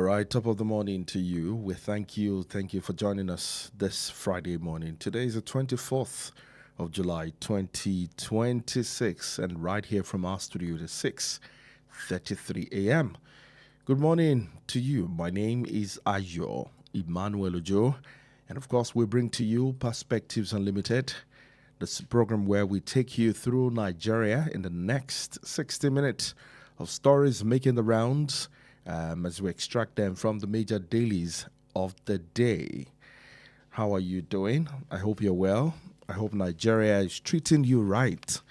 right, top of the morning to you. We thank you. Thank you for joining us this Friday morning. Today is the 24th of July 2026, and right here from our studio at 6:33 a.m. Good morning to you. My name is Ayo Emmanuel-Ojo, and of course, we bring to you Perspectives Unlimited, this program where we take you through Nigeria in the next 60 minutes of stories making the rounds as we extract them from the major dailies of the day. How are you doing? I hope you're well. I hope Nigeria is treating you right.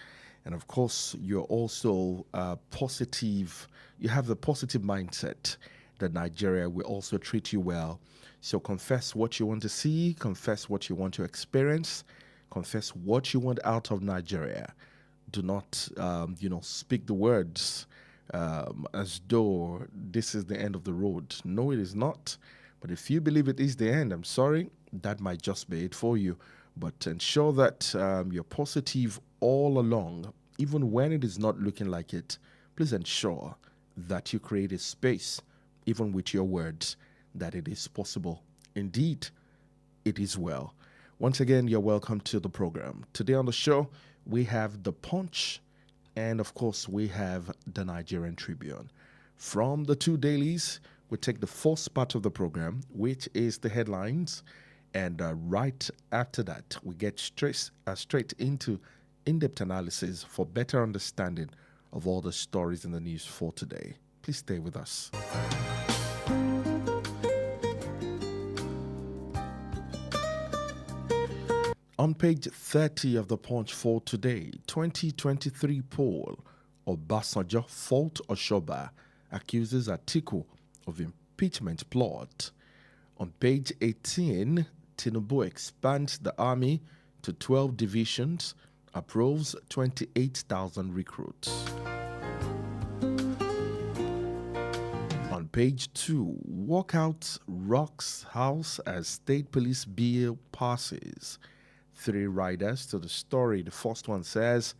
And of course, you're also positive. You have the positive mindset that Nigeria will also treat you well. So confess what you want to see, confess what you want to experience, confess what you want out of Nigeria. Do not, speak the words as though this is the end of the road. No, it is not. But if you believe it is the end, I'm sorry, that might just be it for you. But ensure that you're positive all along, even when it is not looking like it. Please ensure that you create a space, even with your words, that it is possible. Indeed, it is well. Once again, you're welcome to the program. Today on the show, we have The Punch, and of course, we have the Nigerian Tribune. From the two dailies, we take the first part of the program, which is the headlines. And right after that, we get straight into in-depth analysis for better understanding of all the stories in the news for today. Please stay with us. On page 30 of the Punch for today, 2023 poll, Obasanjo fault Oshoba, accuses Atiku of impeachment plot. On page 18, Tinubu expands the army to 12 divisions, approves 28,000 recruits. On page 2, walkout rocks house as state police bill passes. 3 riders to the story. The first one says,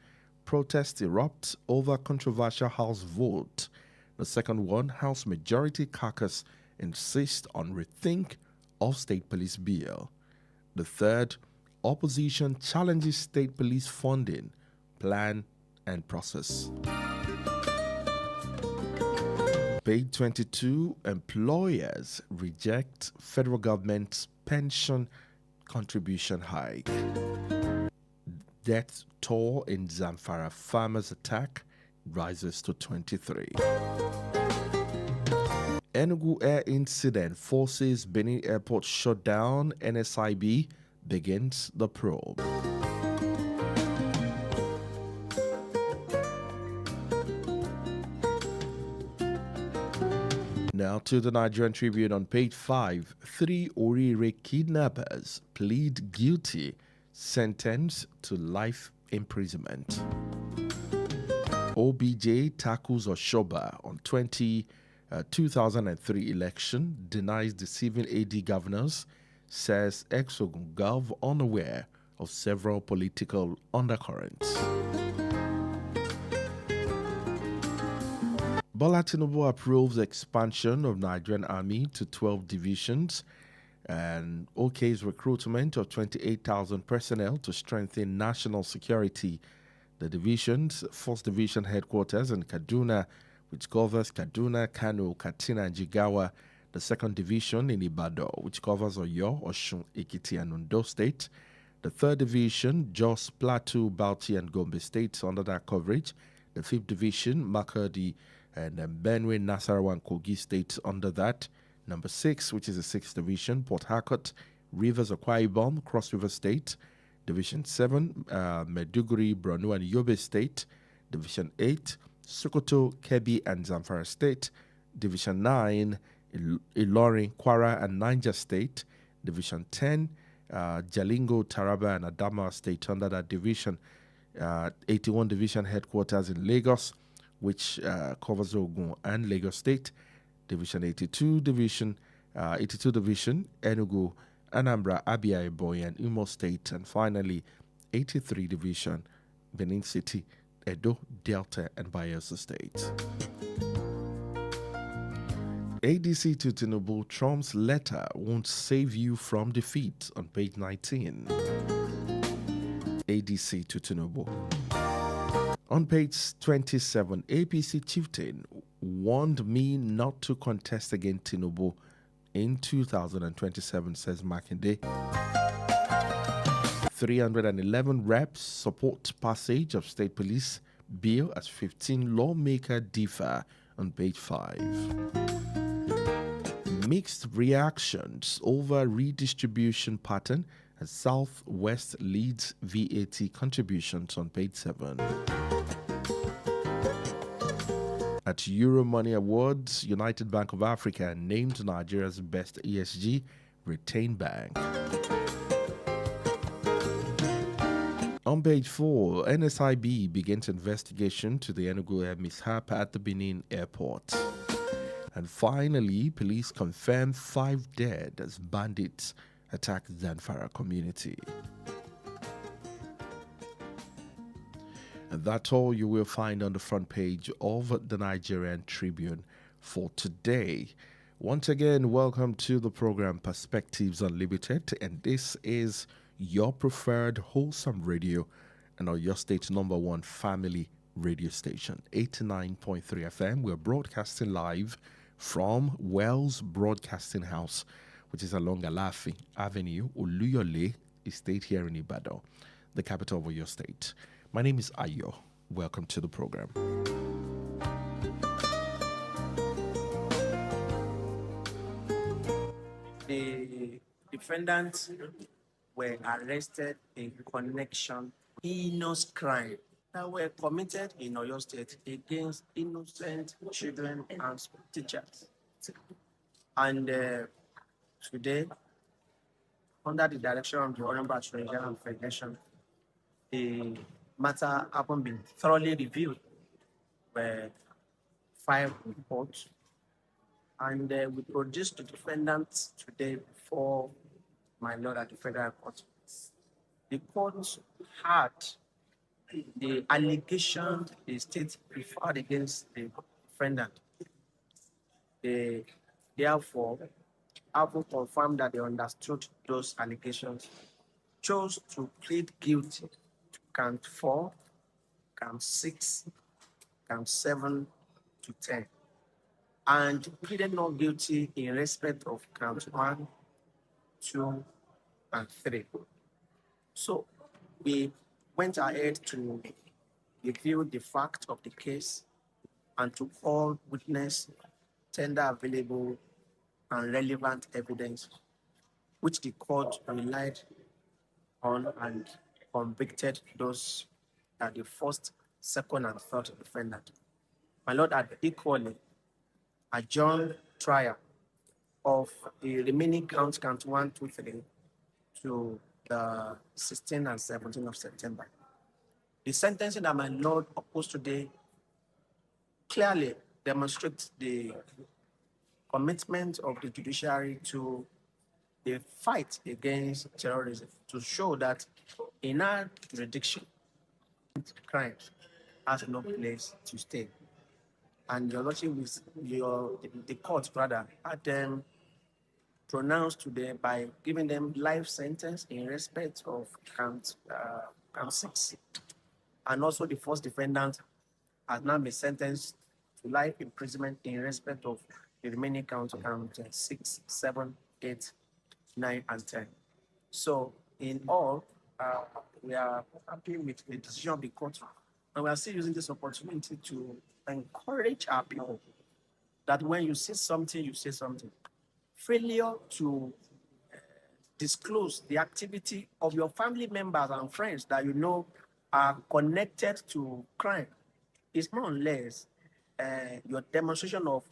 protests erupt over controversial House vote. The second one, House Majority Caucus insist on rethink of state police bill. The third, opposition challenges state police funding, plan and process. Page 22, employers reject federal government's pension contribution hike. Death toll in Zamfara farmers attack rises to 23. Enugu air incident forces Benin airport shut down. NSIB begins the probe. Now to the Nigerian Tribune on page 5. 3 Orire kidnappers plead guilty, sentenced to life imprisonment. OBJ tackles Oshoba on 2003 election, denies deceiving AD governors, says Exogun Gov unaware of several political undercurrents. Bola Tinubu approves expansion of Nigerian Army to 12 divisions and OK's recruitment of 28,000 personnel to strengthen national security. The division's 1st Division headquarters in Kaduna, which covers Kaduna, Kano, Katsina, and Jigawa. The 2nd Division in Ibadan, which covers Oyo, Osun, Ekiti, and Ondo State. The 3rd Division, Jos, Plateau, Bauchi, and Gombe States under that coverage. The 5th Division, Makurdi, and Benue, Nasarawa, and Kogi States under that. Number 6, which is the 6th Division, Port Harcourt, Rivers, Akwa Ibom, Cross River State. Division 7, Meduguri, Borno, and Yobe State. Division 8, Sokoto, Kebbi, and Zamfara State. Division 9, Ilorin, Kwara, and Niger State. Division 10, Jalingo, Taraba, and Adamawa State under that division. 81 Division headquarters in Lagos, which covers Ogun and Lagos State. Division 82 Division, Enugu, Anambra, Abia, Ebonyi, and Imo State. And finally, 83 Division, Benin City, Edo, Delta, and Bayelsa State. ADC to Tinubu, Trump's letter won't save you from defeat on page 19. ADC to Tinubu. On page 27, APC chieftain warned me not to contest against Tinubu in 2027, says Makinde. 311 reps support passage of state police bill as 15 lawmaker differ on page 5. Mixed reactions over redistribution pattern as Southwest leads VAT contributions on page 7. At Euromoney Awards, United Bank of Africa named Nigeria's best ESG retained bank. On page 4, NSIB begins investigation to the Enugu Air mishap at the Benin airport. And finally, police confirm 5 dead as bandits attack Zamfara community. And that's all you will find on the front page of the Nigerian Tribune for today. Once again, welcome to the program Perspectives Unlimited, and this is your preferred wholesome radio and your state's #1 family radio station, 89.3 FM. We're broadcasting live from Wells Broadcasting House, which is along Alafi Avenue, Oluyole Estate here in Ibadan, the capital of your state. My name is Ayo. Welcome to the program. The defendants were arrested in connection with heinous crime that were committed in Oyo State against innocent children and teachers. And today, under the direction of the Honorable Attorney General Federation, the matter having been thoroughly reviewed, were 5 reports, and we produced the defendants today before my lord at the federal court. The court had the allegation the state preferred against the defendant. They therefore, having confirmed that they understood those allegations, chose to plead guilty to count 4, count 6, count 7 to 10, and pleaded not guilty in respect of count 1, 2, and 3. So we went ahead to review the fact of the case and to call witness, tender available and relevant evidence, which the court relied on and convicted those at the first, second, and third defendant. My lord had equally adjourned trial of the remaining count 1, 2, 3 to the 16th and 17th of September. The sentencing that my lord opposed today clearly demonstrates the commitment of the judiciary to the fight against terrorism, to show that in our jurisdiction, crimes has no place to stay. And your lordship, the court rather, had them pronounced today by giving them life sentence in respect of count 6. And also the first defendant has now been sentenced to life imprisonment in respect of the remaining count 6, 7, 8, 9, and 10. So in all, we are happy with the decision of the court, and we are still using this opportunity to encourage our people that when you say something, you say something. Failure to disclose the activity of your family members and friends that you know are connected to crime is more or less your demonstration of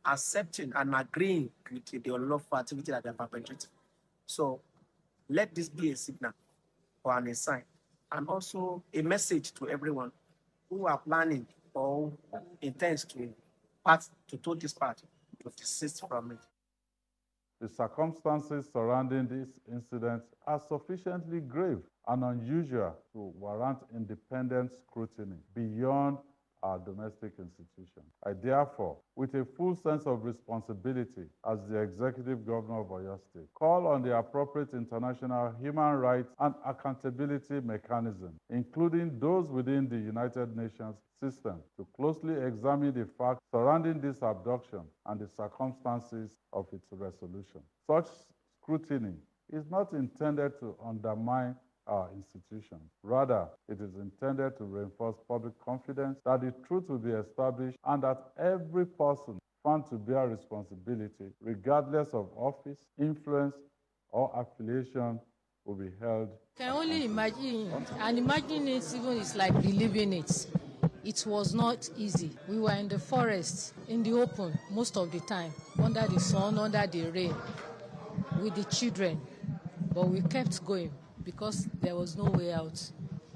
accepting and agreeing with the unlawful activity that they are perpetrating. So let this be a signal or a sign, and also a message to everyone who are planning or intends to tow this part to desist from it. The circumstances surrounding this incident are sufficiently grave and unusual to warrant independent scrutiny beyond our domestic institutions. I therefore, with a full sense of responsibility as the Executive Governor of Oyo State, call on the appropriate international human rights and accountability mechanisms, including those within the United Nations system, to closely examine the facts surrounding this abduction and the circumstances of its resolution. Such scrutiny is not intended to undermine our institutions. Rather, it is intended to reinforce public confidence that the truth will be established and that every person found to bear responsibility, regardless of office, influence, or affiliation, will be held. Can only imagine, and imagining it even is like believing it. It was not easy. We were in the forest, in the open, most of the time, under the sun, under the rain, with the children. But we kept going because there was no way out.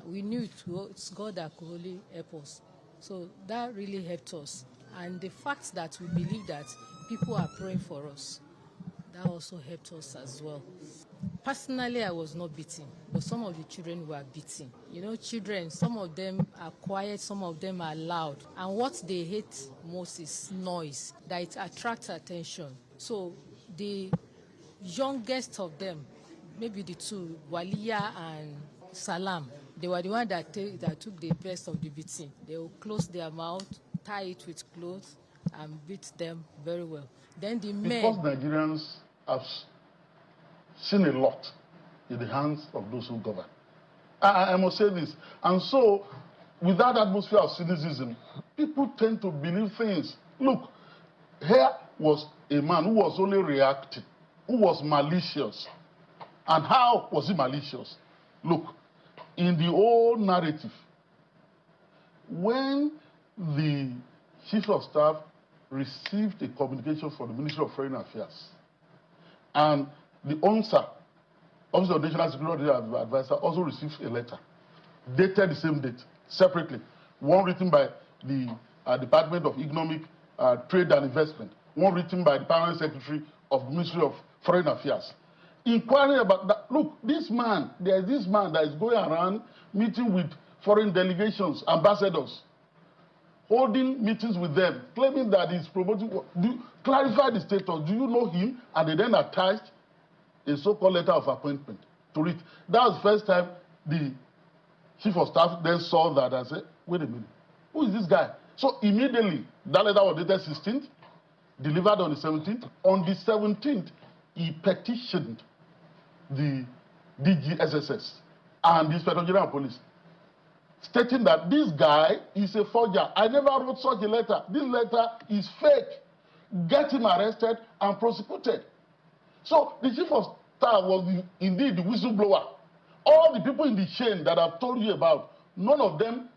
We knew it's God that could only help us. So that really helped us. And the fact that we believe that people are praying for us, that also helped us as well. Personally, I was not beaten, but some of the children were beaten. You know, children, some of them are quiet, some of them are loud. And what they hate most is noise, that it attracts attention. So the youngest of them, maybe the two, Waliya and Salam, they were the ones that took the best of the beating. They will close their mouth, tie it with clothes, and beat them very well. Then the men... Because Nigerians have seen a lot in the hands of those who govern. I must say this. And so, with that atmosphere of cynicism, people tend to believe things. Look, here was a man who was only reacting, who was malicious. And how was he malicious? Look, in the old narrative, when the Chief of Staff received a communication from the Ministry of Foreign Affairs, and the ONSA, Office of National Security Advisor, also received a letter, dated the same date, separately. One written by the Department of Economic Trade and Investment, one written by the Permanent Secretary of the Ministry of Foreign Affairs, inquiring about that. Look, this man, there is this man that is going around meeting with foreign delegations, ambassadors, holding meetings with them, claiming that he's promoting. Clarify the status. Do you know him? And they then attached a so-called letter of appointment to it. That was the first time the Chief of Staff then saw that and said, wait a minute, who is this guy? So immediately, that letter was dated 16th, delivered on the 17th. On the 17th, he petitioned the DGSSS and the Inspector General of Police, stating that this guy is a forger. I never wrote such a letter. This letter is fake. Get him arrested and prosecuted. So the Chief of Staff was indeed the whistleblower. All the people in the chain that I've told you about, none of them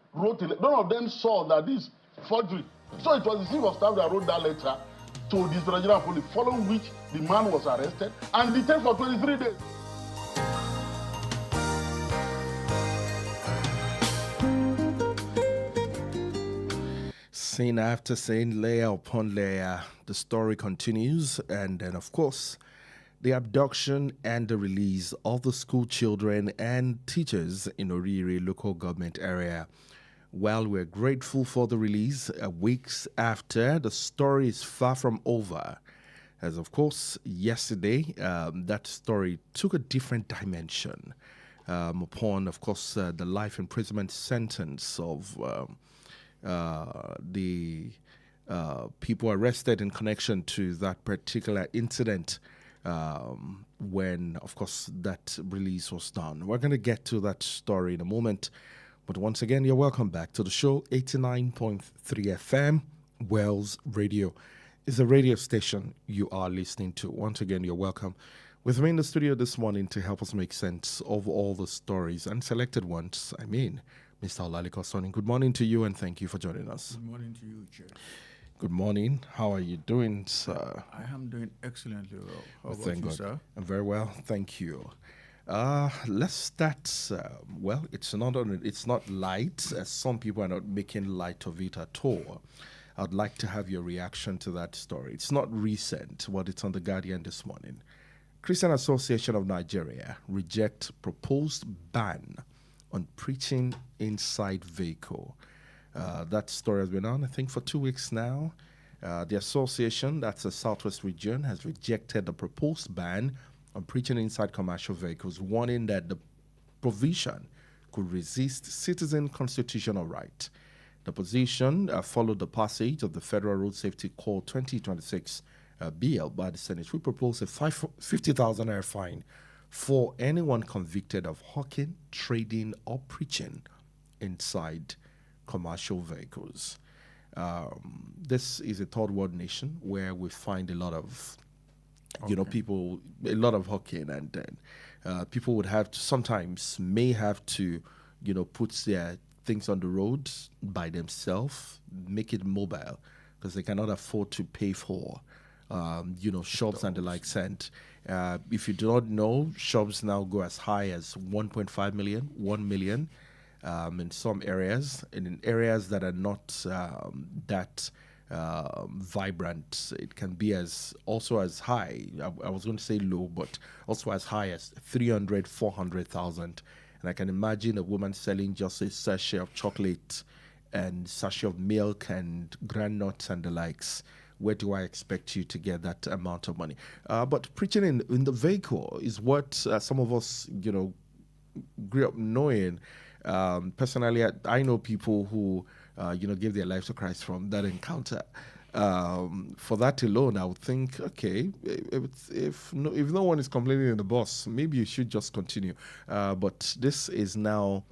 saw that this forgery. So it was the Chief of Staff that wrote that letter to the Inspector General of Police, following which the man was arrested and detained for 23 days. Scene after scene, layer upon layer, the story continues, and then, of course, the abduction and the release of the school children and teachers in Oriri local government area. Well, we're grateful for the release weeks after. The story is far from over. As, of course, yesterday, that story took a different dimension upon, of course, the life imprisonment sentence of the people arrested in connection to that particular incident when, of course, that release was done. We're going to get to that story in a moment. But once again, you're welcome back to the show. 89.3 FM, Wells Radio is the radio station you are listening to. Once again, you're welcome. With me in the studio this morning to help us make sense of all the stories and selected ones, Mr. Olaliko Sonny. Good morning to you and thank you for joining us. Good morning to you, Chair. Good morning. How are you doing, sir? I am doing excellently well. How about Thank you, God. sir? I'm very well, thank you. Let's start. Well, it's not light. Some people are not making light of it at all. I'd like to have your reaction to that story. It's not recent, but it's on The Guardian this morning. Christian Association of Nigeria reject proposed ban on preaching inside vehicle. That story has been on, I think, for 2 weeks now. The association, that's the Southwest region, has rejected the proposed ban on preaching inside commercial vehicles, warning that the provision could resist citizen constitutional right. The position followed the passage of the Federal Road Safety Code 2026 bill by the Senate, which proposed a 50,000 naira fine for anyone convicted of hawking, trading, or preaching inside commercial vehicles. This is a third world nation where we find a lot of, people, a lot of hawking, and then people would have to, sometimes may have to, put their things on the road by themselves, make it mobile, because they cannot afford to pay for, shops and the likes. And if you do not know, shops now go as high as 1.5 million, 1 million in some areas. And in areas that are not that vibrant, it can be also as high. I was going to say low, but also as high as 300, 400,000. And I can imagine a woman selling just a sachet of chocolate and sachet of milk and granuts and the likes. Where do I expect you to get that amount of money? But preaching in the vehicle is what some of us, grew up knowing. Personally, I know people who, gave their lives to Christ from that encounter. For that alone, I would think, okay, if no one is complaining in the bus, maybe you should just continue. But this is now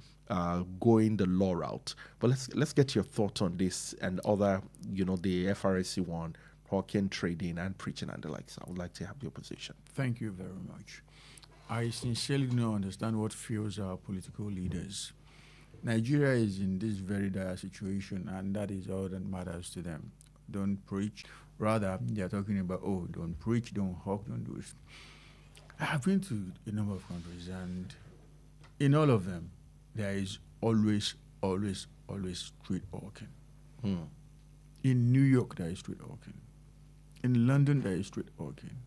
going the law route. But let's get your thoughts on this and other, the FRSC one, hawking, trading, and preaching and the likes. I would like to have your position. Thank you very much. I sincerely do not understand what fuels our political leaders. Nigeria is in this very dire situation, and that is all that matters to them. Don't preach. Rather, they are talking about, don't preach, don't hawk, don't do this. I have been to a number of countries, and in all of them, there is always street hawking. In New York, there is street hawking. In London, there is street hawking.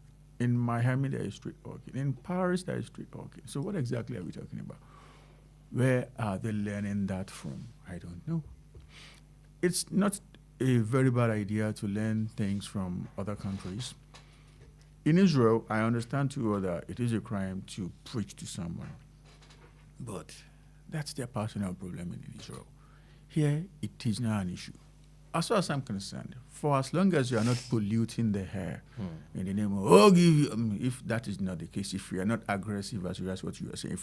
In Miami, there is street hawking. In Paris, there is street hawking. So what exactly are we talking about? Where are they learning that from? I don't know. It's not a very bad idea to learn things from other countries. In Israel, I understand too that it is a crime to preach to someone. But that's their personal problem in Israel. Here, it is not an issue. As far as I'm concerned, for as long as you are not polluting the air in the name of, if that is not the case, if you are not aggressive as regards what you are saying,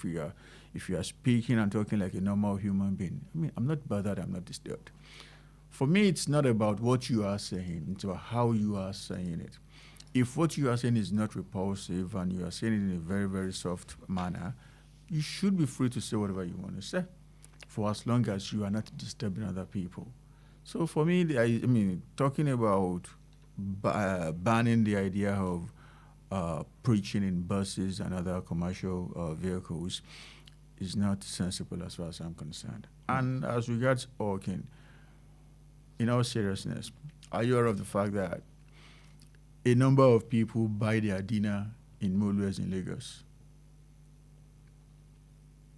if you are speaking and talking like a normal human being, I'm not bothered, I'm not disturbed. For me, it's not about what you are saying, it's about how you are saying it. If what you are saying is not repulsive and you are saying it in a very, very soft manner, you should be free to say whatever you want to say, for as long as you are not disturbing other people. So for me, talking about banning the idea of preaching in buses and other commercial vehicles is not sensible as far as I'm concerned. And as regards hawking, in all seriousness, are you aware of the fact that a number of people buy their dinner in Molwes in Lagos?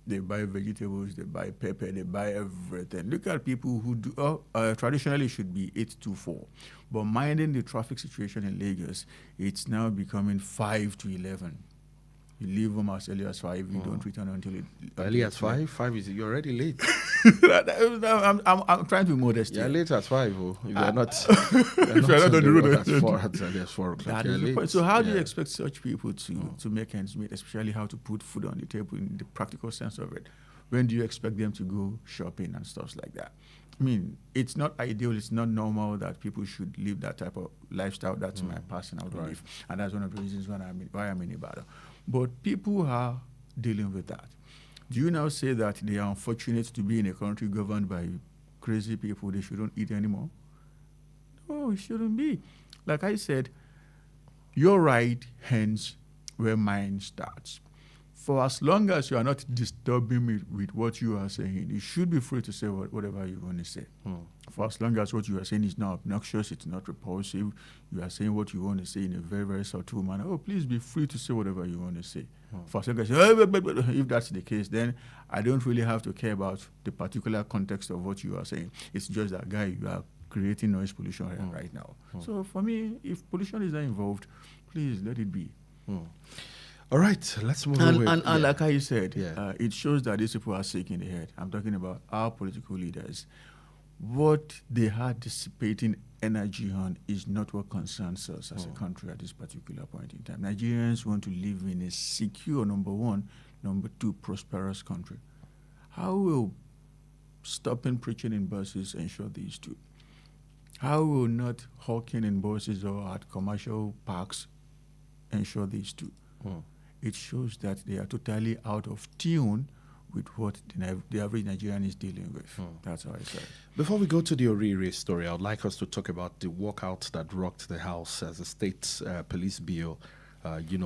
They buy vegetables, they buy pepper, they buy everything. Look at people who do, traditionally should be 8 to 4. But minding the traffic situation in Lagos, it's now becoming 5 to 11. You leave home as early as 5, you don't return until it. Early as 5? 5 is, you're already late. I'm trying to be modest. You're late at 5, if you're not. If you're not on the road, that's 4 o'clock. That is the point. So how do you expect such people to make ends meet, especially how to put food on the table in the practical sense of it? When do you expect them to go shopping and stuff like that? It's not ideal, it's not normal that people should live that type of lifestyle. That's my personal belief. And that's one of the reasons why I'm in Ibadan. But people are dealing with that. Do you now say that they are unfortunate to be in a country governed by crazy people, they shouldn't eat anymore? No, it shouldn't be. Like I said, your right ends where mine starts. for as long as you are not disturbing me with what you are saying, you should be free to say whatever you want to say. For as long as what you are saying is not obnoxious, it's not repulsive, you are saying what you want to say in a very, very subtle manner, please be free to say whatever you want to say. For as long as if that's the case, then I don't really have to care about the particular context of what you are saying. It's just that, guy, you are creating noise pollution right now. So for me, if pollution is not involved, please let it be. All right, let's move on. on. And like I said, it shows that these people are sick in the head. I'm talking about our political leaders. What they are dissipating energy on is not what concerns us as a country at this particular point in time. Nigerians want to live in a secure, number one, number two, prosperous country. How will stopping preaching in buses ensure these two? How will not hawking in buses or at commercial parks ensure these two? It shows that they are totally out of tune with what the average Nigerian is dealing with. That's how I say it. Before we go to the Oriri story, I would like us to talk about the walkout that rocked the House as the state police bill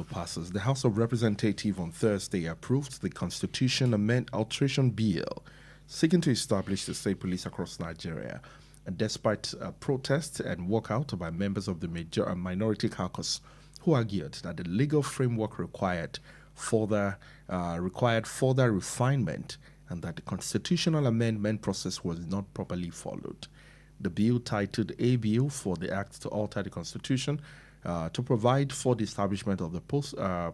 passes. The House of Representatives on Thursday approved the Constitution Alteration Bill seeking to establish the state police across Nigeria. And despite protests and walkout by members of the minority caucus who argued that the legal framework required further refinement and that the constitutional amendment process was not properly followed. The bill, titled A Bill for the Act to Alter the Constitution to provide for the establishment of the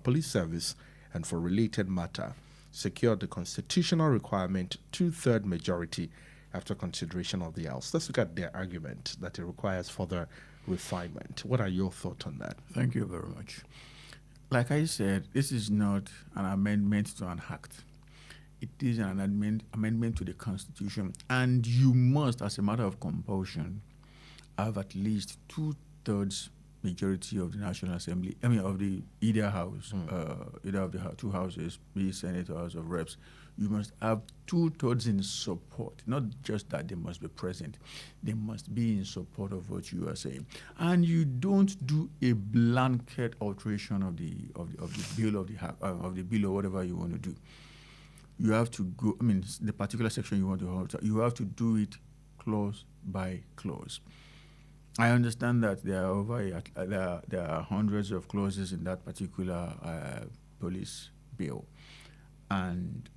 police service and for related matter, secured the constitutional requirement 2/3 majority after consideration of the House. Let's look at their argument that it requires further refinement. What are your thoughts on that? Thank you very much. Like I said, this is not an amendment to an act. It is an amendment to the Constitution. And you must, as a matter of compulsion, have at least 2/3 majority of the National Assembly, of the either house, either of the two houses, be it Senate or House of Reps. You must have 2/3 in support. Not just that they must be present; they must be in support of what you are saying. And you don't do a blanket alteration of the bill of the bill or whatever you want to do. You have to go. The particular section you want to alter. You have to do it clause by clause. I understand that there are hundreds of clauses in that particular police bill, and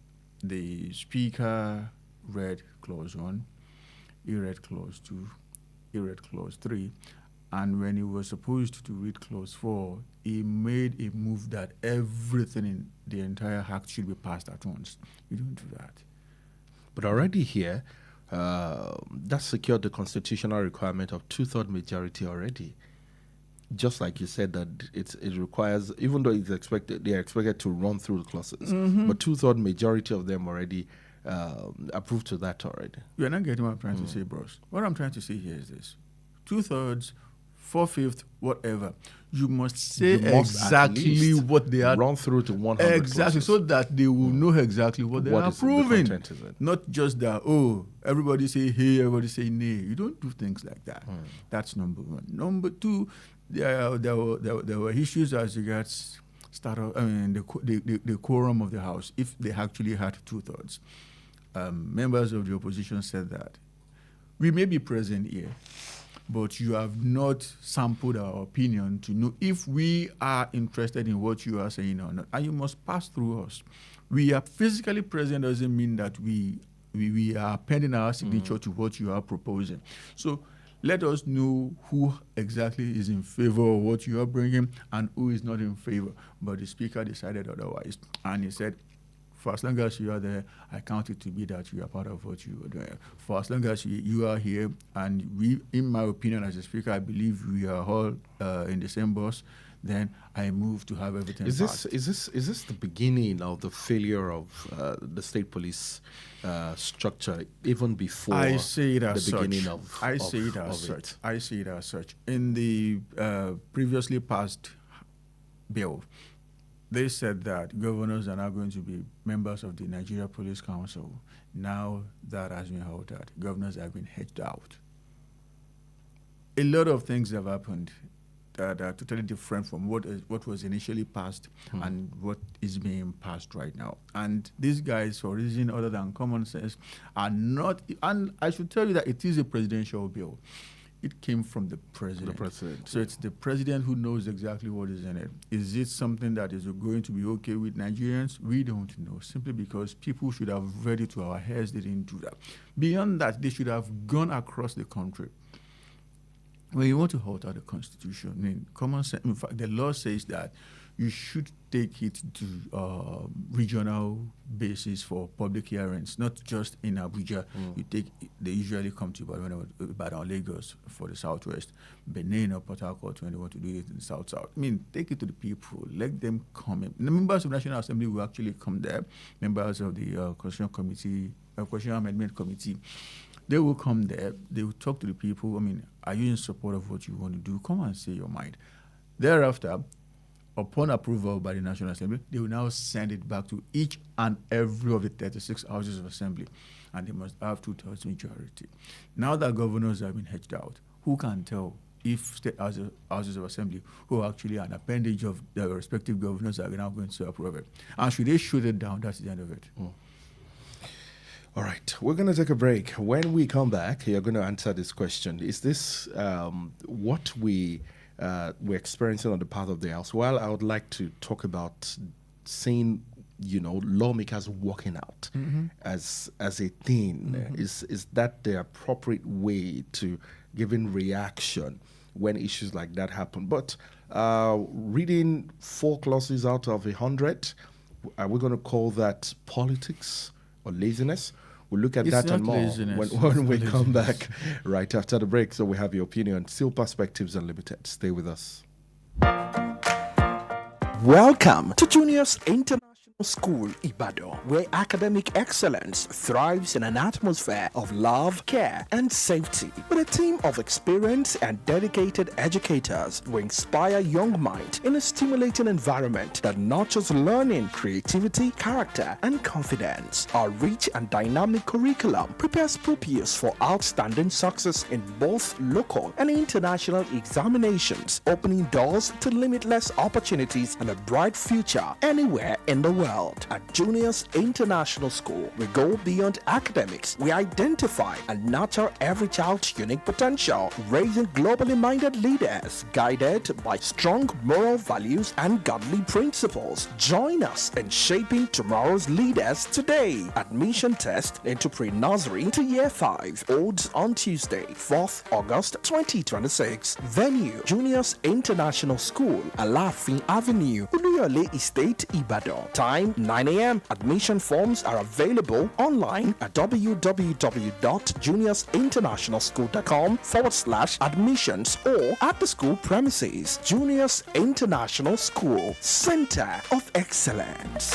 the Speaker read clause 1, he read clause 2, he read clause 3, and when he was supposed to read clause 4, he made a move that everything in the entire act should be passed at once. You don't do that. But already here, that secured the constitutional requirement of 2/3 majority already. Just like you said that it requires, even though they are expected to run through the clauses, but 2/3 majority of them already approved to that already. You're not getting what I'm trying to say, bros. What I'm trying to say here is this: 2/3, 4/5, whatever. You must say exactly what they are. Run through to 100 exactly, clauses. so that they will know exactly what they are approving. The content is it. Not just that, everybody say hey, everybody say nay. You don't do things like that. That's number one. Number two, there were issues as regards the quorum of the House, if they actually had 2/3. Members of the opposition said that we may be present here, but you have not sampled our opinion to know if we are interested in what you are saying or not. And you must pass through us. We are physically present doesn't mean that we are pending our signature to what you are proposing. So let us know who exactly is in favor of what you are bringing and who is not in favor. But the Speaker decided otherwise. And he said, for as long as you are there, I count it to be that you are part of what you are doing. For as long as you are here, and we, in my opinion as a Speaker, I believe we are all in the same bus, then I move to have everything passed. Is this the beginning of the failure of the state police structure, even before I say it as the such. beginning of I see it as such. I see it as such. In the previously passed bill, they said that governors are now going to be members of the Nigeria Police Council. Now that has been altered. Governors have been hedged out. A lot of things have happened that are totally different from what was initially passed and what is being passed right now. And these guys, for reason other than common sense, are not. And I should tell you that it is a presidential bill. It came from the president. So it's the president who knows exactly what is in it. Is it something that is going to be okay with Nigerians? We don't know, simply because people should have read it to our heads. They didn't do that. Beyond that, they should have gone across the country. When you want to alter the constitution, I mean, common sense, in fact, the law says that you should take it to regional basis for public hearings, not just in Abuja. They usually come to Ibadan, Lagos for the Southwest, Benin or Port Harcourt when they want to do it in the South-South. I mean, take it to the people, let them come in. The members of the National Assembly will actually come there, members of the Constitutional Amendment Committee. They will come there, they will talk to the people. I mean, are you in support of what you want to do? Come and say your mind. Thereafter, upon approval by the National Assembly, they will now send it back to each and every of the 36 houses of assembly, and they must have 2/3 majority. Now that governors have been hedged out, who can tell if state houses of assembly, who are actually an appendage of their respective governors, are now going to approve it? And should they shoot it down, that's the end of it. All right, we're going to take a break. When we come back, you're going to answer this question. Is this what we're experiencing on the part of the House? Well, I would like to talk about seeing, lawmakers walking out as a thing. Is that the appropriate way to giving reaction when issues like that happen? But reading 4 clauses out of 100, are we going to call that politics or laziness? We'll look at that and more when we come back right after the break. So we have your opinion. Still Perspectives Unlimited. Stay with us. Welcome to Junior's International School, Ibadan, where academic excellence thrives in an atmosphere of love, care, and safety. With a team of experienced and dedicated educators who inspire young minds in a stimulating environment that nurtures learning, creativity, character, and confidence. Our rich and dynamic curriculum prepares pupils for outstanding success in both local and international examinations, opening doors to limitless opportunities and a bright future anywhere in the world. At Junior's International School, we go beyond academics. We identify and nurture every child's unique potential, raising globally minded leaders guided by strong moral values and godly principles. Join us in shaping tomorrow's leaders today. Admission test into pre-nursery to year 5 holds on Tuesday, 4th August 2026. Venue, Junior's International School, Alafin Avenue, Uluyole Estate, Ibadan. Time 9 a.m. Admission forms are available online at www.juniorsinternationalschool.com/admissions or at the school premises. Juniors International School, Center of Excellence.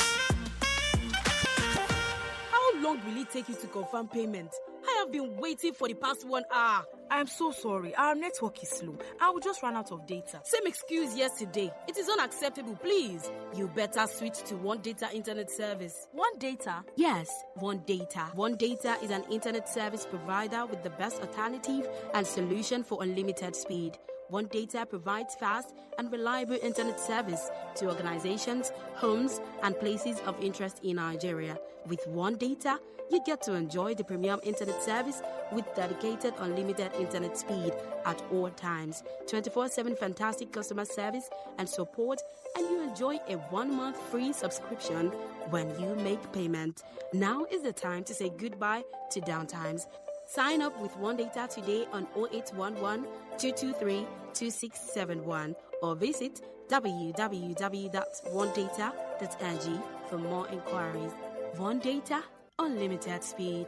How long will it take you to confirm payment? I have been waiting for the past 1 hour. I'm so sorry. Our network is slow. I will just run out of data. Same excuse yesterday. It is unacceptable, please. You better switch to One Data Internet Service. One Data? Yes, One Data. One Data is an internet service provider with the best alternative and solution for unlimited speed. One Data provides fast and reliable internet service to organizations, homes, and places of interest in Nigeria. With One Data, you get to enjoy the premium internet service with dedicated unlimited internet speed at all times, 24/7 fantastic customer service and support, and you enjoy a 1-month free subscription when you make payment. Now is the time to say goodbye to downtimes. Sign up with One Data today on 0811 223 2671 or visit www.onedata.ng for more inquiries. One Data, unlimited speed.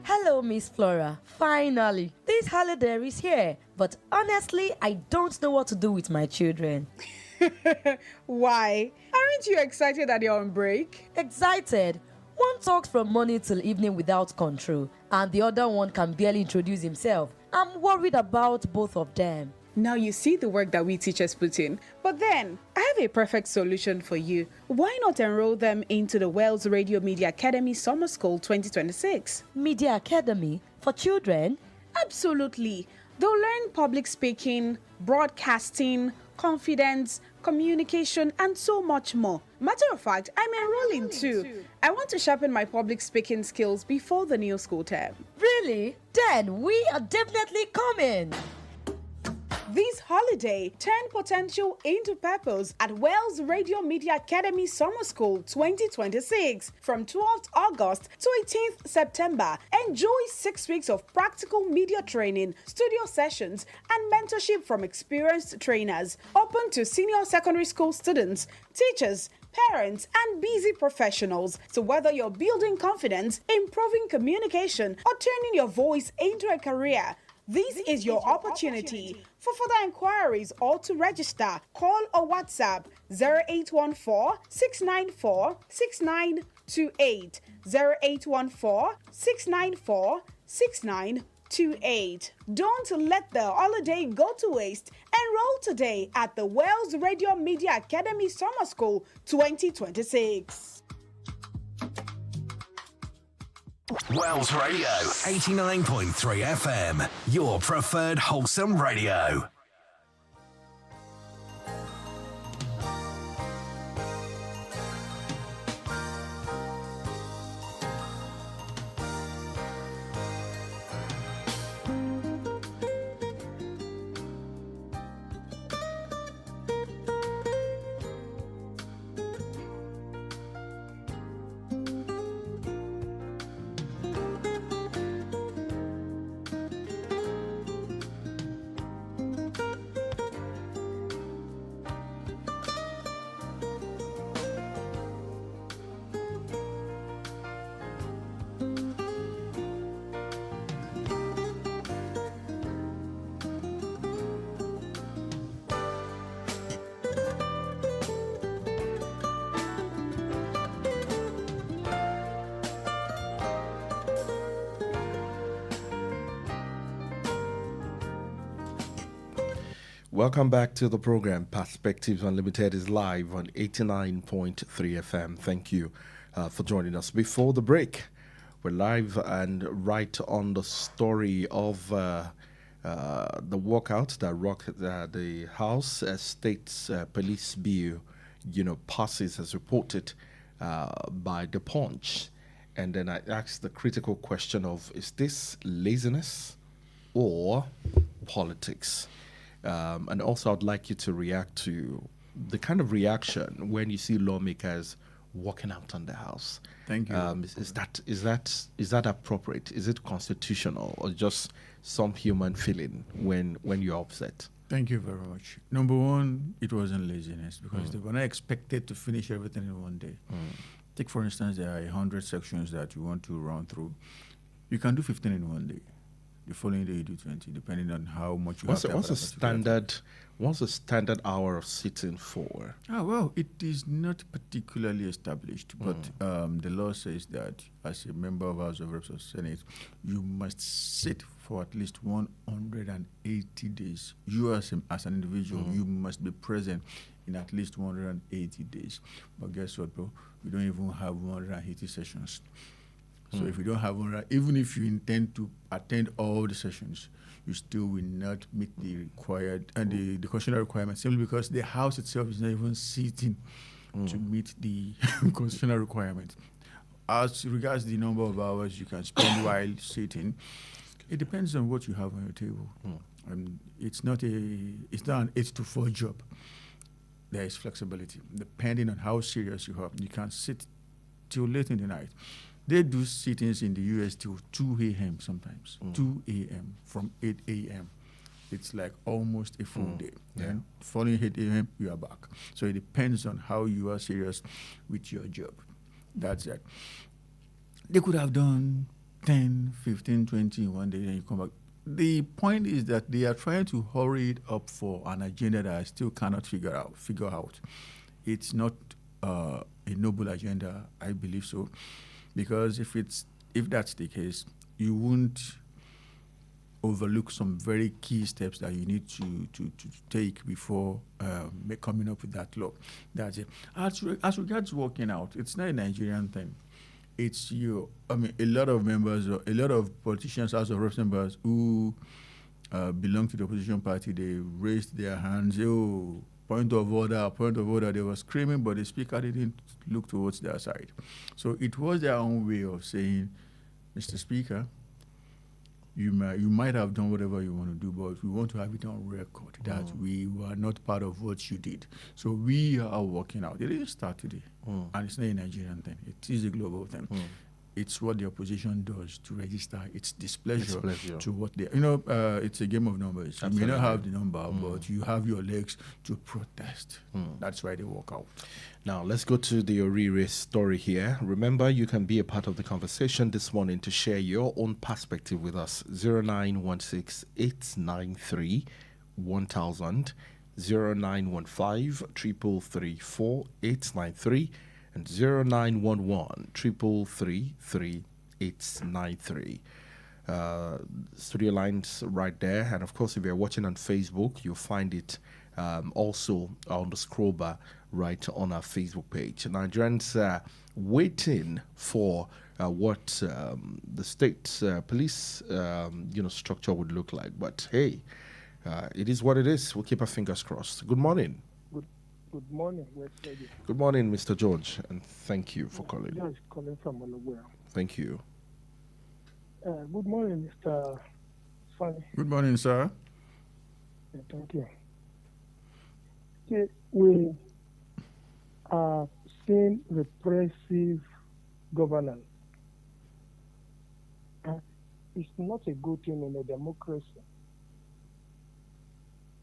Hello, Miss Flora. Finally, this holiday is here. But honestly, I don't know what to do with my children. Why? Aren't you excited that you're on break? Excited? One talks from morning till evening without control, and the other one can barely introduce himself. I'm worried about both of them. Now you see the work that we teachers put in. But then, I have a perfect solution for you. Why not enroll them into the Wells Radio Media Academy Summer School 2026? Media Academy for children? Absolutely. They'll learn public speaking, broadcasting, confidence, communication, and so much more. Matter of fact, I'm enrolling too. I want to sharpen my public speaking skills before the new school term. Really? Then we are definitely coming. This holiday, turn potential into purpose at Wells Radio Media Academy Summer School 2026 from 12th August to 18th September. Enjoy 6 weeks of practical media training, studio sessions, and mentorship from experienced trainers. Open to senior secondary school students, teachers, parents, and busy professionals. So whether you're building confidence, improving communication, or turning your voice into a career, this is your opportunity. For further inquiries or to register, call or WhatsApp 0814-694-6928, 0814-694-6928. Don't let the holiday go to waste. Enroll today at the Wells Radio Media Academy Summer School 2026. Wells Radio, 89.3 FM, your preferred wholesome radio. Welcome back to the program. Perspectives Unlimited is live on 89.3 FM. Thank you for joining us. Before the break, we're live and right on the story of the walkout that rocked the House States Police Bill, passes as reported by The Punch. And then I asked the critical question of, is this laziness or politics? And also, I'd like you to react to the kind of reaction when you see lawmakers walking out on the House. Thank you. Is that appropriate? Is it constitutional, or just some human feeling when you're upset? Thank you very much. Number one, it wasn't laziness because they were not expected to finish everything in one day. Take, for instance, there are 100 sections that you want to run through. You can do 15 in one day. The following day you do 20, depending on how much you have. What's a standard hour of sitting for? Well, it is not particularly established, but the law says that as a member of House of Reps or Senate, you must sit for at least 180 days. You as an individual, you must be present in at least 180 days. But guess what, bro? We don't even have 180 sessions. So if you don't have even if you intend to attend all the sessions, you still will not meet the required and the constitutional requirements, simply because the House itself is not even sitting to meet the constitutional requirements. As regards the number of hours you can spend while sitting, it depends on what you have on your table. It's not an 8 to 4 job. There is flexibility depending on how serious you are. You can sit till late in the night. They do sittings in the US till 2 a.m. sometimes, 2 a.m. from 8 a.m. It's like almost a full day. Then following 8 a.m., you are back. So it depends on how you are serious with your job. That's it. They could have done 10, 15, 20 in one day, and you come back. The point is that they are trying to hurry it up for an agenda that I still cannot figure out. It's not a noble agenda, I believe so. Because if that's the case, you won't overlook some very key steps that you need to take before coming up with that law. That's it. As regards working out, it's not a Nigerian thing. it's you. I mean, a lot of members, a lot of politicians, House of Representatives who belong to the opposition party, they raised their hands. Oh, point of order, point of order. They were screaming, but the speaker didn't look towards their side. So it was their own way of saying, Mr. Speaker, you might have done whatever you want to do, but we want to have it on record that we were not part of what you did. So we are working out. It didn't start today, and it's not a Nigerian thing. It is a global thing. It's what the opposition does to register its displeasure to what they. It's a game of numbers. Absolutely. You may not have the number, but you have your legs to protest. That's why they walk out. Now, let's go to the Orire story here. Remember, you can be a part of the conversation this morning to share your own perspective with us. 0916-893-1000, 0915-333-4893, and 0911-333-3893. Studio lines right there. And of course, if you're watching on Facebook, you'll find it also on the scroll bar right on our Facebook page. Nigerians waiting for what the state police structure would look like. But hey, it is what it is. We'll keep our fingers crossed. Good morning. Good morning, West Lady. Good morning, Mr. George, and thank you for calling. George calling from Ologwe. Thank you. Good morning, Mr. Funny. Good morning, sir. Thank you. Okay, we are seeing repressive governance. It's not a good thing in a democracy.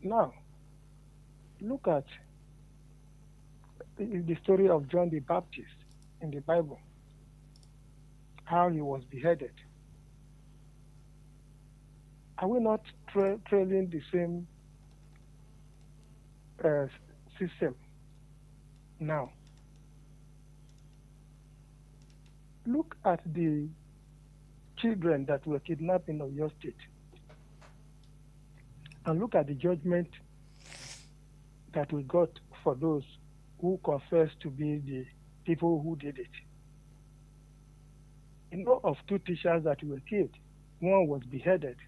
Now, look at the story of John the Baptist in the Bible, how he was beheaded. Are we not trailing the same system now? Look at the children that were kidnapped in Oyo State, and look at the judgment that we got for those who confessed to be the people who did it. You know of two teachers that were killed. One was beheaded.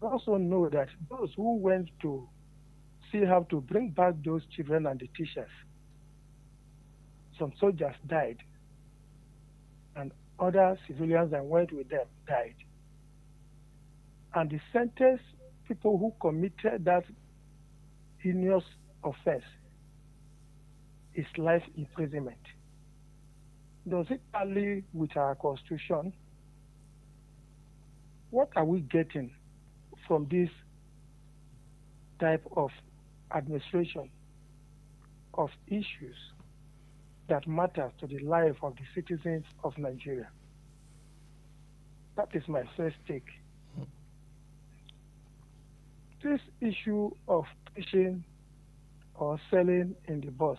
We also know that those who went to see how to bring back those children and the teachers, some soldiers died, and other civilians that went with them died. And the sentence people who committed that heinous offense is life imprisonment. Does it tally with our constitution? What are we getting from this type of administration of issues that matter to the life of the citizens of Nigeria? That is my first take. This issue of pushing or selling in the bus.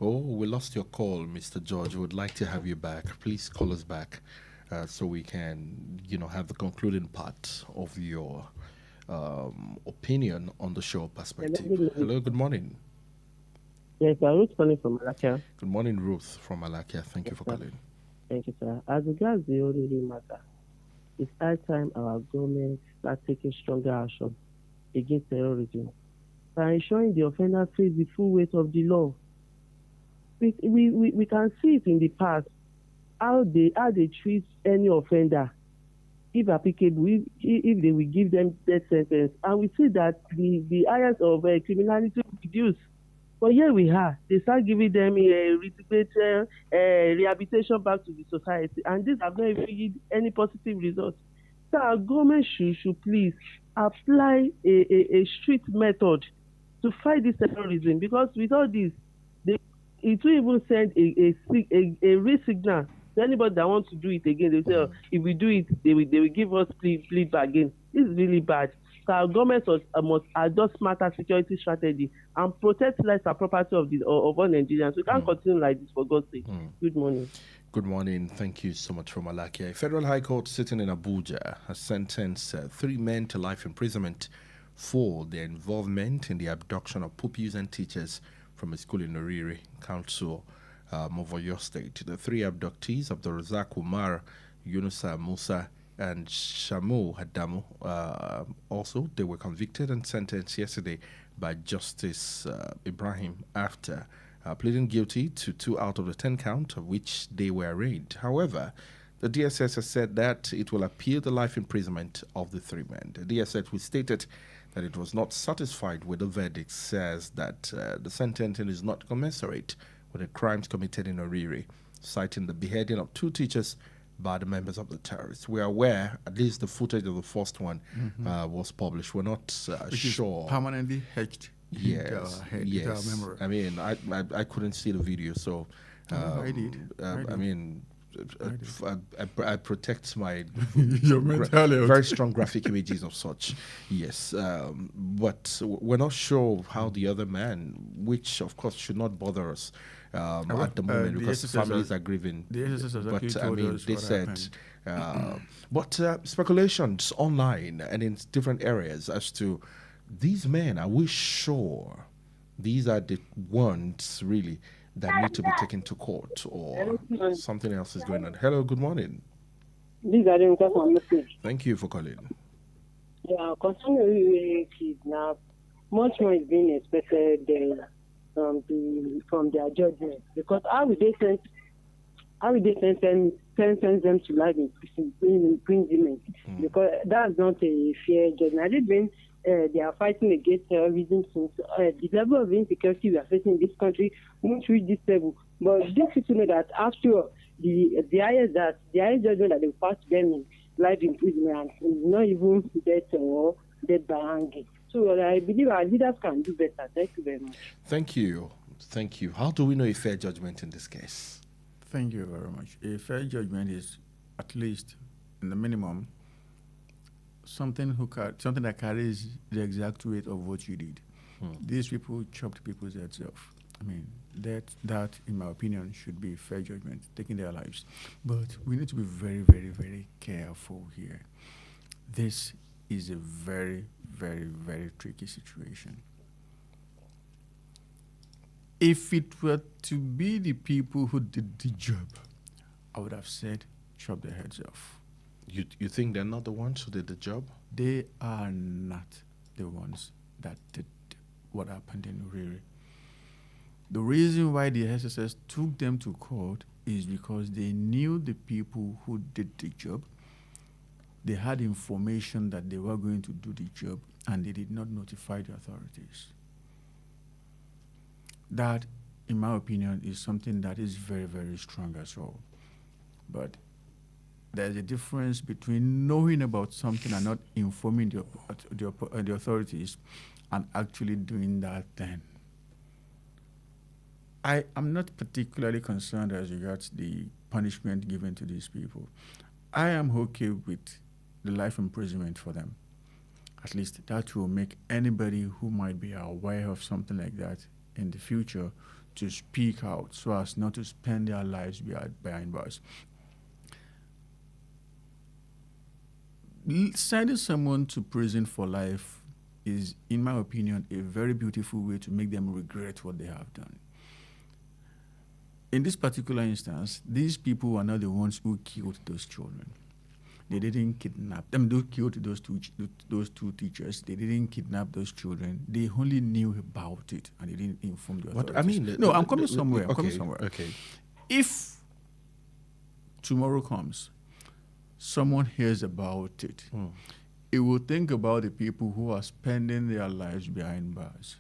Oh, we lost your call, Mr. George. We would like to have you back. Please call us back so we can, have the concluding part of your opinion on the show perspective. Hello, good morning. Yes, Ruth calling from Alakia. Good morning, Ruth from Alakia. Thank you for calling. Thank you, sir. As regards the Orire matter, it's high time our government start taking stronger action against terrorism by ensuring the offender face the full weight of the law. We can see it in the past, how they treat any offender, if applicable, if they will give them death sentence. And we see that the highest of criminality reduce. But here we are, they start giving them rehabilitation back to the society, and these have not even given any positive results. So our government should please apply a strict method to fight this terrorism, because with all this, it will even send a real signal to anybody that wants to do it again. They say, if we do it, they will give us plea back again. This is really bad. So our government must adopt smarter security strategy and protect lives and property of all Nigerians. We can't continue like this, for God's sake. Good morning. Good morning. Thank you so much from Malakia. A federal high court sitting in Abuja has sentenced 3 men to life imprisonment for their involvement in the abduction of pupils and teachers from a school in Orire Council. of Oyo State. The three abductees, Abdulrazak Umar, Yunusa Musa, and Shamu Hadamu, also, they were convicted and sentenced yesterday by Justice Ibrahim after pleading guilty to 2 out of the 10 counts of which they were arraigned. However, the DSS has said that it will appeal the life imprisonment of the three men. The DSS, who stated that it was not satisfied with the verdict, says that the sentencing is not commensurate with the crimes committed in Oriri, citing the beheading of 2 teachers by the members of the terrorists. We are aware, at least the footage of the first one was published. We're not sure. Is permanently etched into our head, into our memory. I mean, I couldn't see the video, so I did. I mean, I protect my very strong graphic images of such. Yes, but we're not sure how the other man, which of course should not bother us at the moment because families are grieving. But I mean, they said, but speculations online and in different areas as to these men. Are we sure these are the ones really that need to be taken to court, or something else is going on? Hello, good morning. These are the message. Thank you for calling. Yeah, concerning kidnap, much more is being expected from their judgment, because how would they sentence them to life imprisonment? Because that's not a fair judgment. I did mean they are fighting against terrorism since the level of insecurity we are facing in this country won't reach this level. But these people know that after all, the highest judgment that they will pass to them is life imprisonment, and not even death or death by hanging. So I believe our leaders can do better. Thank you very much. Thank you. Thank you. How do we know a fair judgment in this case? Thank you very much. A fair judgment is, at least in the minimum, something that carries the exact weight of what you did. These people chopped people's heads off. I mean, that, in my opinion, should be a fair judgment, taking their lives. But we need to be very, very, very careful here. This is a very, very, very tricky situation. If it were to be the people who did the job, I would have said, chop their heads off. You think they're not the ones who did the job? They are not the ones that did what happened in Uriri. The reason why the SSS took them to court is because they knew the people who did the job. They had information that they were going to do the job, and they did not notify the authorities. That, in my opinion, is something that is very, very strong as well. But there's a difference between knowing about something and not informing the authorities and actually doing that then. I am not particularly concerned as regards the punishment given to these people. I am okay with the life imprisonment for them. At least that will make anybody who might be aware of something like that in the future to speak out so as not to spend their lives behind bars. Sending someone to prison for life is, in my opinion, a very beautiful way to make them regret what they have done. In this particular instance, these people were not the ones who killed those children. They didn't kidnap them. They killed those two teachers. They didn't kidnap those children. They only knew about it and they didn't inform the authorities. But I mean, I'm coming somewhere. Okay. If tomorrow comes, someone hears about it, it will think about the people who are spending their lives behind bars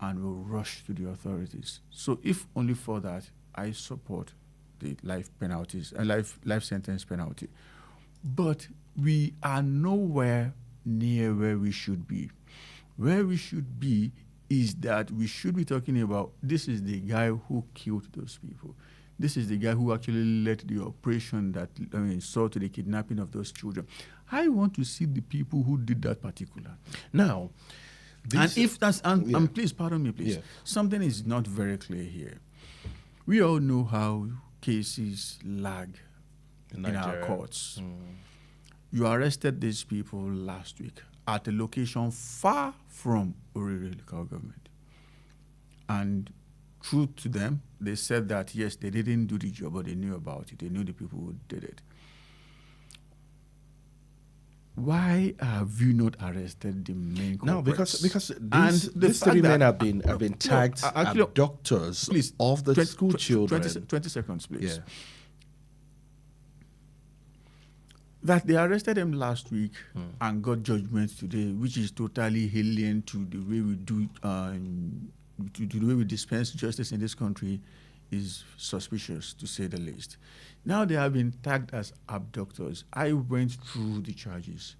and will rush to the authorities. So if only for that, I support the life penalties and life sentence penalty. But we are nowhere near where we should be. Where we should be is that we should be talking about, this is the guy who killed those people. This is the guy who actually led the operation that saw to the kidnapping of those children. I want to see the people who did that particular. Now, please, pardon me, please. Yeah. Something is not very clear here. We all know how cases lag in our courts. You arrested these people last week at a location far from Oriri local government. And true to them, they said that, yes, they didn't do the job, but they knew about it. They knew the people who did it. Why have you not arrested the main culprits? No, because these three men have been tagged abductors of the school children. 20 seconds, please. Yeah. That they arrested them last week and got judgment today, which is totally alien to the way we do, to the way we dispense justice in this country, is suspicious, to say the least. Now they have been tagged as abductors. I went through the charges.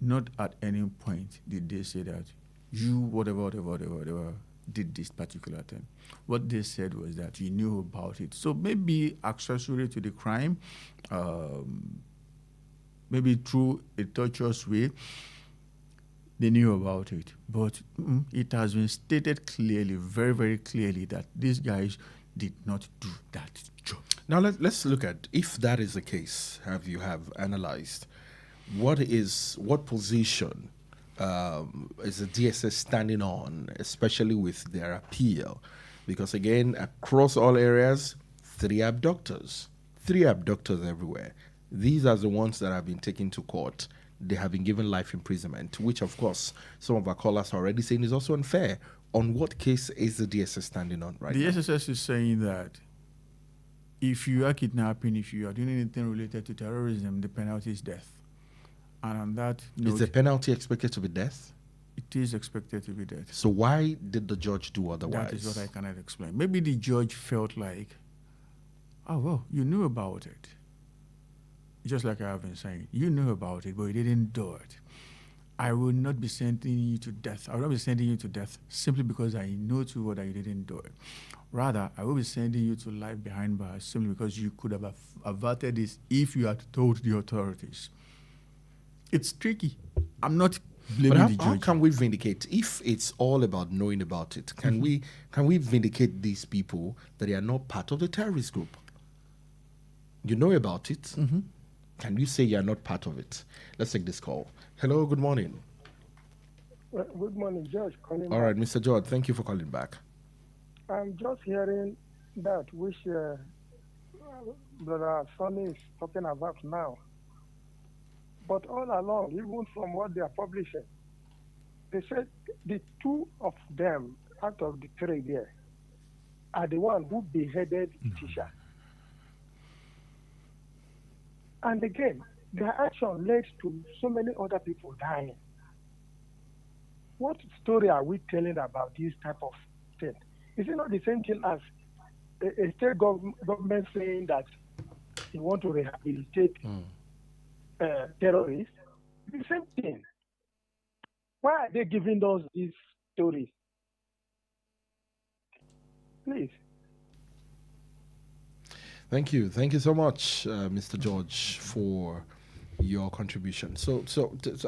Not at any point did they say that you, whatever, did this particular thing. What they said was that you knew about it. So maybe accessory to the crime, maybe through a tortuous way, they knew about it. But it has been stated clearly, very, very clearly, that these guys did not do that job. Now let's look at, if that is the case, you have analyzed, what position is the DSS standing on, especially with their appeal? Because again, across all areas, three abductors everywhere. These are the ones that have been taken to court. They have been given life imprisonment, which of course some of our callers are already saying is also unfair. On what case is the DSS standing on right now? The SSS is saying that if you are kidnapping, if you are doing anything related to terrorism, the penalty is death. And on that note, is the penalty expected to be death? It is expected to be death. So why did the judge do otherwise? That is what I cannot explain. Maybe the judge felt like, oh, well, you knew about it. Just like I have been saying, you knew about it, but you didn't do it. I will not be sending you to death. I will not be sending you to death simply because I know too well that you didn't do it. Rather, I will be sending you to life behind bars simply because you could have averted this if you had told the authorities. It's tricky. I'm not blaming the judge. How can we vindicate, if it's all about knowing about it? Can we vindicate these people that they are not part of the terrorist group? You know about it. Can you say you are not part of it? Let's take this call. Hello, good morning. Good morning, George. All right, Mr. George, thank you for calling back. I'm just hearing that which Brother Sonny is talking about now. But all along, even from what they are publishing, they said the two of them out of the three there are the one who beheaded the teacher. And again, their action led to so many other people dying. What story are we telling about this type of thing? Is it not the same thing as a state government saying that they want to rehabilitate terrorists? The same thing. Why are they giving us these stories? Please. Thank you so much, Mr. George, for your contribution. So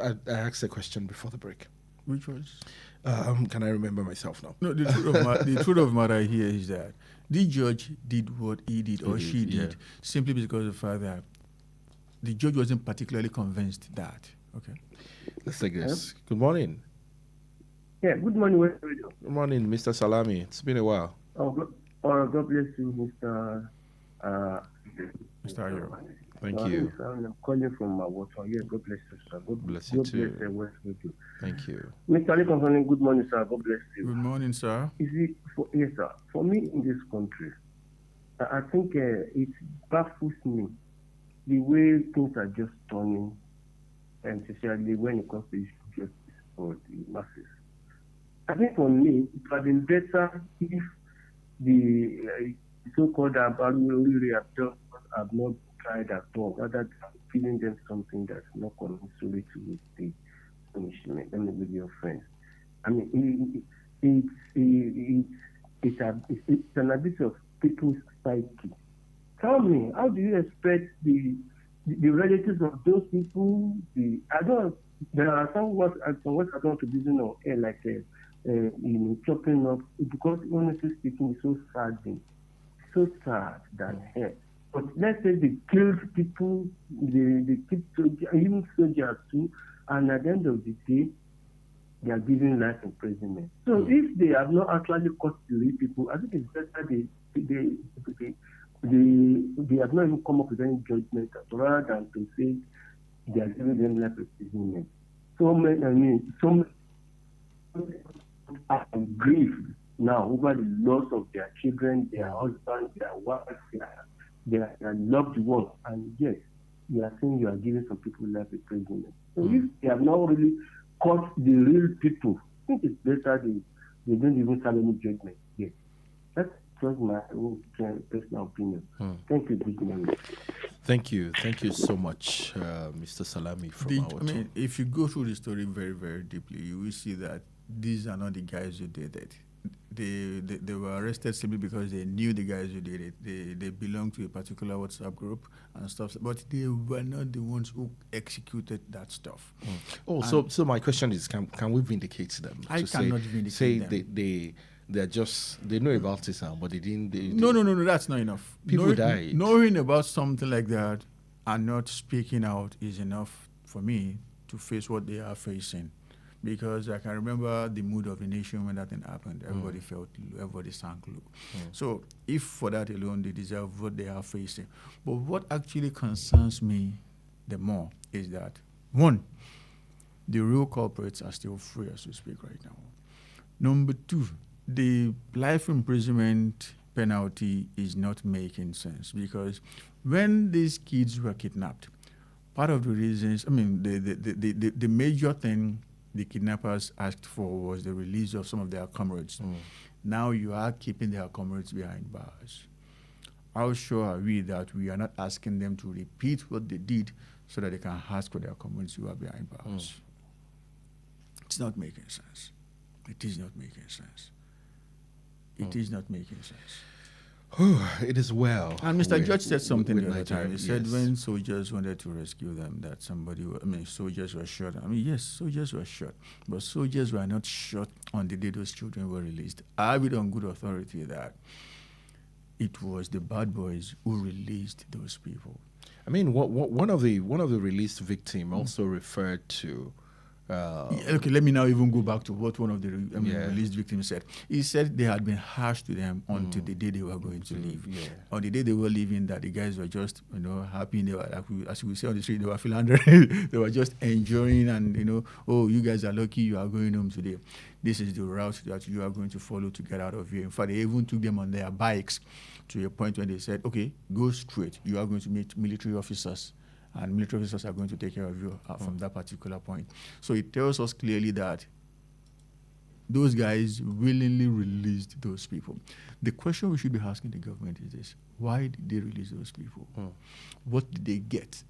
I asked a question before the break. Which was? Can I remember myself now? No, the truth of the matter here is that the judge did what he did or she did simply because of the fact that the judge wasn't particularly convinced that. Okay. Let's take this. Good morning. Yeah, good morning, West Radio. Good morning, Mr. Salami. It's been a while. God bless you, Mr. Ayo. Thank you. I'm calling from water. Yeah, God bless you, sir. God bless you too. West Radio. Thank you. Mr. Ali Concerning, good morning, sir. God bless you. Good morning, sir. Yes, sir. For me in this country, I think it baffles me the way things are just turning, and especially when it comes to justice for the masses. I think for me, it would have been better if the so-called abandoned abductors have not tried at all, rather than giving them something that's not commensurate with the punishment. Let me give you a friend. I mean, it's an abuse of people's psyche. Tell me, how do you expect the relatives of those people? There are some words I don't want to be using on air, like chopping up, because honestly speaking, it's so saddening. So sad that but let's say they killed people, they killed soldiers, even soldiers too, and at the end of the day, they are given life imprisonment. So if they have not actually caught the real people, I think it's better they have not even come up with any judgment rather than to say they are giving them life imprisonment. So many are grieved now over the loss of their children, their husbands, their wives, their loved ones, and yes, you are saying you are giving some people life imprisonment. So if they have not really caught the real people, I think it's better they don't even have any judgment yet. That's just my own personal opinion. Thank you, good morning. Thank you so much, Mr. Salami from our if you go through the story very, very deeply, you will see that these are not the guys who did it. They were arrested simply because they knew the guys who did it. They belonged to a particular WhatsApp group and stuff, but they were not the ones who executed that stuff. So my question is, can we vindicate them? I cannot vindicate them. They know about it now, but they didn't. No, that's not enough. People died. Knowing about something like that and not speaking out is enough for me to face what they are facing. Because I can remember the mood of the nation when that thing happened. Everybody felt low, everybody sank low. So if for that alone they deserve what they are facing. But what actually concerns me the more is that, one, the real culprits are still free as we speak right now. Number two, the life imprisonment penalty is not making sense, because when these kids were kidnapped, part of the reasons, the major thing the kidnappers asked for was the release of some of their comrades. Now you are keeping their comrades behind bars. How sure are we that we are not asking them to repeat what they did so that they can ask for their comrades who are behind bars? It's not making sense. It is not making sense. It is not making sense. It is well. And Mr. Judge said something the other time. He said when soldiers wanted to rescue them, that soldiers were shot. Yes, soldiers were shot. But soldiers were not shot on the day those children were released. I have it on good authority that it was the bad boys who released those people. One of the released victims also referred to. Okay, let me now even go back to what one of the released victims said. He said they had been harsh to them until the day they were going to leave. On the day they were leaving, that the guys were just, happy. They were, as we say on the street, they were philandering. They were just enjoying and, oh, you guys are lucky you are going home today. This is the route that you are going to follow to get out of here. In fact, they even took them on their bikes to a point when they said, okay, go straight. You are going to meet military officers, and military officers are going to take care of you from that particular point. So it tells us clearly that those guys willingly released those people. The question we should be asking the government is this: why did they release those people? What did they get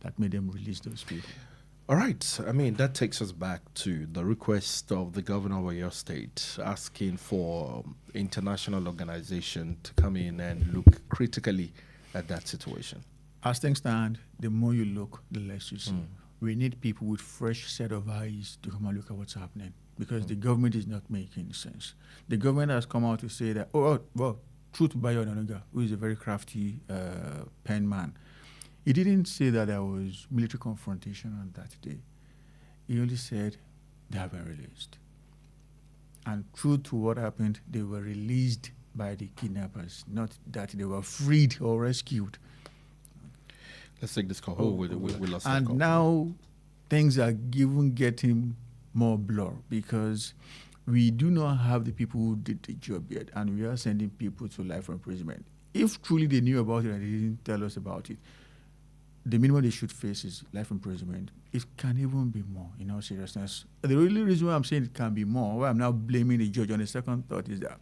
that made them release those people? All right. That takes us back to the request of the governor of your state asking for international organization to come in and look critically at that situation. As things stand, the more you look, the less you see. We need people with fresh set of eyes to come and look at what's happening, because the government is not making sense. The government has come out to say that, Truth Bayo Onanuga, who is a very crafty pen man, he didn't say that there was military confrontation on that day. He only said they have been released. And true to what happened, they were released by the kidnappers, not that they were freed or rescued. Let's take this call. We lost and call. Now things are getting more blur, because we do not have the people who did the job yet, and we are sending people to life imprisonment. If truly they knew about it and they didn't tell us about it, the minimum they should face is life imprisonment. It can even be more, in all seriousness. The only reason why I'm saying it can be more, why I'm now blaming the judge on the second thought, is that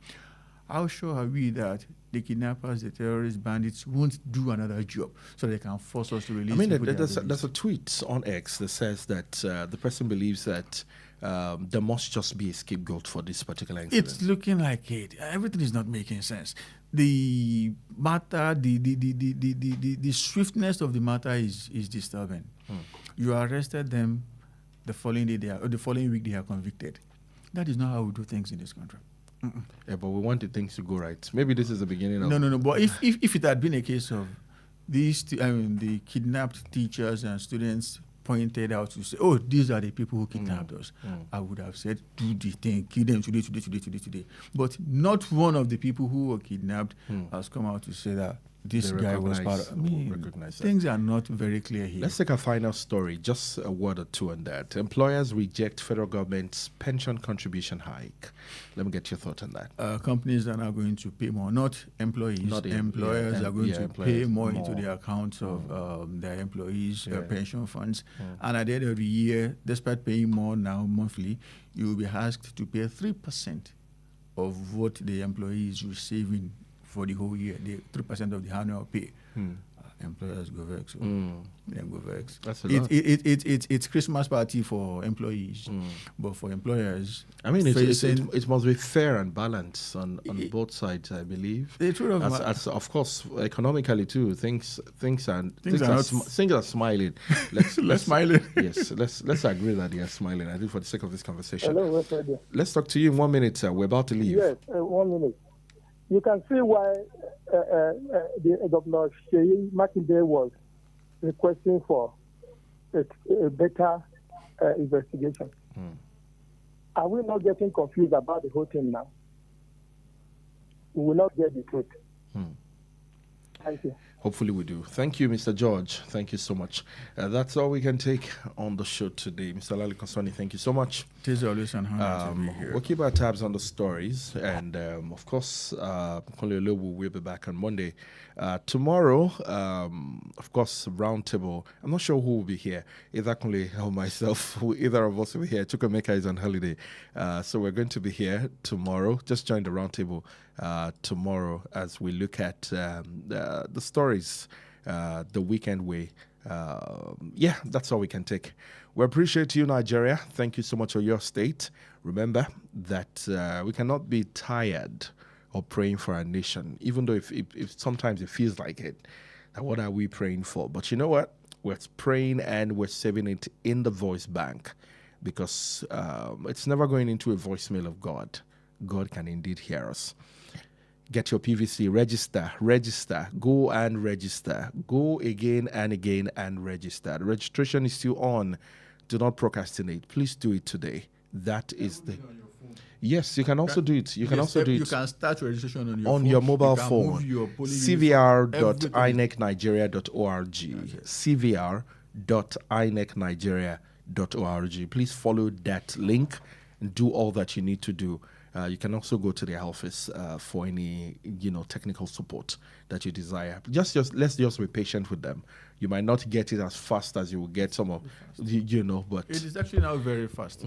how sure are we that the kidnappers, the terrorists, bandits won't do another job so they can force us to release people? There's a tweet on X that says that the person believes that there must just be a scapegoat for this particular incident. It's looking like it. Everything is not making sense. The matter, the swiftness of the matter is disturbing. You arrested them, the following week they are convicted. That is not how we do things in this country. Yeah, but we wanted things to go right. Maybe this is the beginning of... No. But if it had been a case of the kidnapped teachers and students pointed out to say, oh, these are the people who kidnapped us, I would have said, do the thing, kill them today. But not one of the people who were kidnapped has come out to say that this guy was part of. Things are not very clear here. Let's take a final story, just a word or two on that. Employers reject federal government's pension contribution hike. Let me get your thought on that. Companies are now going to pay more, not employees. Employers are going to pay more into the accounts of their employees' pension funds. And at the end of the year, despite paying more now monthly, you will be asked to pay 3% of what the employee is receiving for the whole year, the 3% of the annual pay. Employers go vex. Them go vex. That's a lot. It's Christmas party for employees, but for employers, I mean, it must be fair and balanced on both sides, I believe. As of course, economically too, things are smiling. Let's smile. Yes, let's agree that they are smiling. I think for the sake of this conversation. Hello, let's talk to you in 1 minute, sir. We're about to leave. Yes, 1 minute. You can see why the Governor Sheyi Makinde was requesting for a better investigation. Are we not getting confused about the whole thing now? We will not get the truth. Thank you. Hopefully we do. Thank you, Mr. George. Thank you so much. That's all we can take on the show today. Mr. Lali Koswani, thank you so much. It is always an honor to be here. We'll keep our tabs on the stories. And, of course, Kunle Olobu will be back on Monday. Tomorrow, of course, roundtable. I'm not sure who will be here. Either Kunle or myself. Either of us will be here. Chukwemeka is on holiday. So we're going to be here tomorrow. Just join the roundtable tomorrow as we look at the stories the weekend way. That's all we can take. We appreciate you, Nigeria. Thank you so much for your state. Remember that we cannot be tired of praying for our nation, even though if sometimes it feels like it. Now, what are we praying for? But you know what? We're praying and we're saving it in the voice bank, because it's never going into a voicemail of God. God can indeed hear us. Get your PVC, register, go and register. Go again and again and register. The registration is still on. Do not procrastinate. Please do it today. That is the... Yes, you can also do it. You can also do it. You can start registration on your phone. Your mobile phone. cvr.inecnigeria.org. cvr.inecnigeria.org. Please follow that link and do all that you need to do. You can also go to their office for any, technical support that you desire. Let's just be patient with them. You might not get it as fast as you will get some of, but it is actually now very fast.